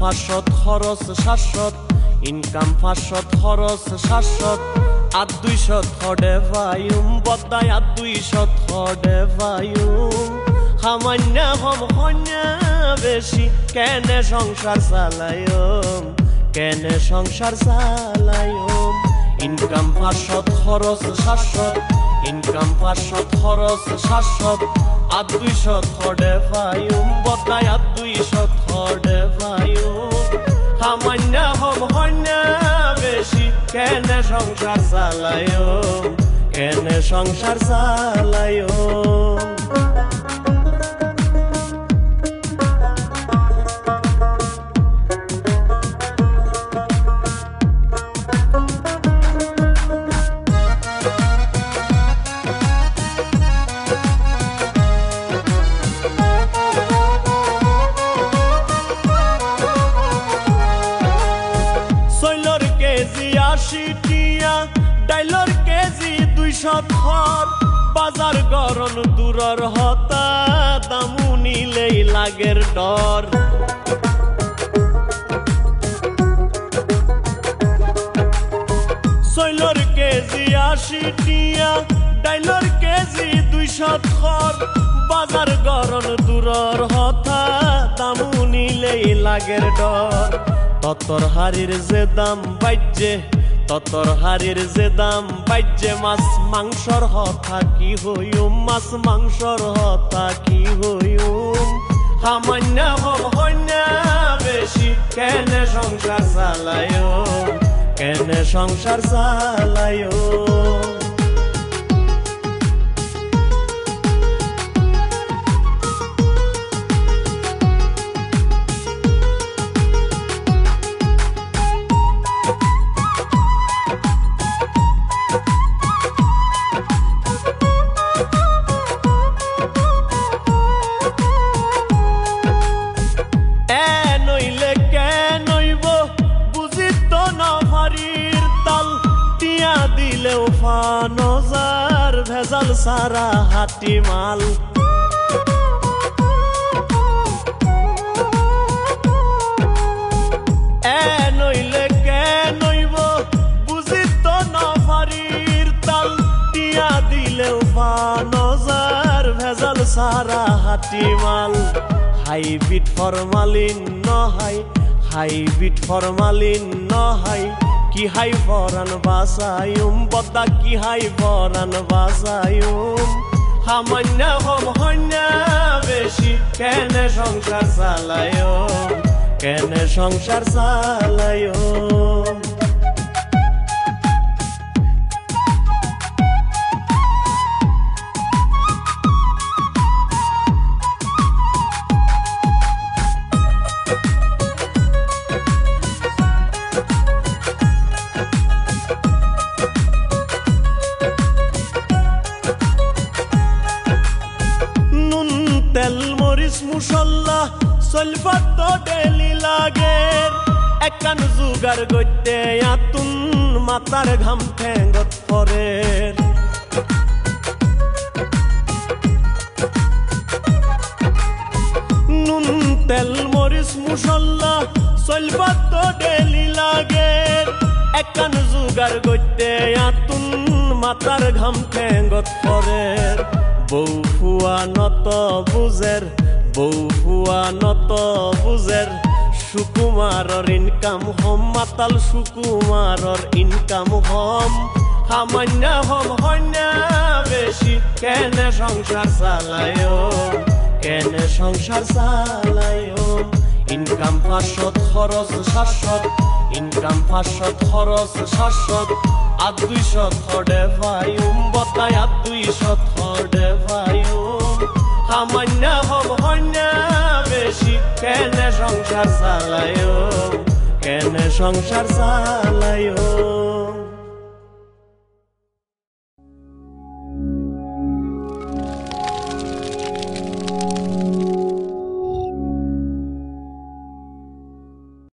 500 খরচ 700 ইনকাম 500 খরচ 700 আর 200 থডে ভাইম বদায় আর 200 থডে ভাইম সামান্য কম হন্যা বেশি কেনে সংসার চালায়ম কেনে সংসার চালায়ম ইনকাম 500 খরচ 700 ইনকাম 500 খরচ 700 আর 200 থডে ভাইম বদায় আর 200 থডে ভাইম সামান্য কম হন্যা বেশি কেনে সংসার চালায়ম কেনে সংসার চালায়ম ডাইলর কেজি 200 থর বাজার গরম দূরর হতা দামু নিলেই লাগের ডর সৈলর কেজি 80 টিয়া ডাইলর কেজি 200 থর বাজার গরম দূরর হতা দামু নিলেই লাগের ডর ততর হারির যে দাম বাজ্যে ততর হারির যে দাম বাজ্যে মাছ মাংসর হতা কি হইম মাছ মাংসর হতা কি হইম সামান্য কম হন্যা বেশি কেনে সংসার চালায়ম কেনে সংসার চালায়ম দিলেও ফানজার ভেজাল সারা হাটি মাল এ নইলে কে নইব বুঝি তো নফারির তাল টিয়া দিলেও ফানজার ভেজাল সারা হাটি মাল হাইব্রিড ফরমালিন নহাই হাইব্রিড ফরমালিন নহাই কি হাই ফরান বাসায়ুম বদা কি হাই ফরান বাসায়ুম সামান্য কম হন্যা বেশি কেনে সংসার চালায়ম কেনে সংসার চালায়ম তেল মরিচ মুসল্লা সলফাত তো ডেলি লাগের একান জুগার গইতে আতুন মাতার ঘাম ঠেঙ্গত পরের নুন তেল মরিচ মুসল্লা সলফাত তো ডেলি লাগের একান জুগার গইতে আতুন মাতার ঘাম ঠেঙ্গত পরের বউ ফুয়া নত বুঝের বউ ফুয়া নত বুঝের সুকুমারর ইনকাম হম মাতাল সুকুমারর ইনকাম হম সামান্য হম হন্যা বেশি কেনে সংসার চালায়ম কেনে সংসার চালায়ম ইনকাম 500 খরচ 700 ইনকাম 500 খরচ 700 আর 200 থডে ভাইম বদায় আর 200 থডে ভাইম সামান্য হম হন্যা বেশি কেনে সংসার চালায়ম কেনে সংসার চালায়ম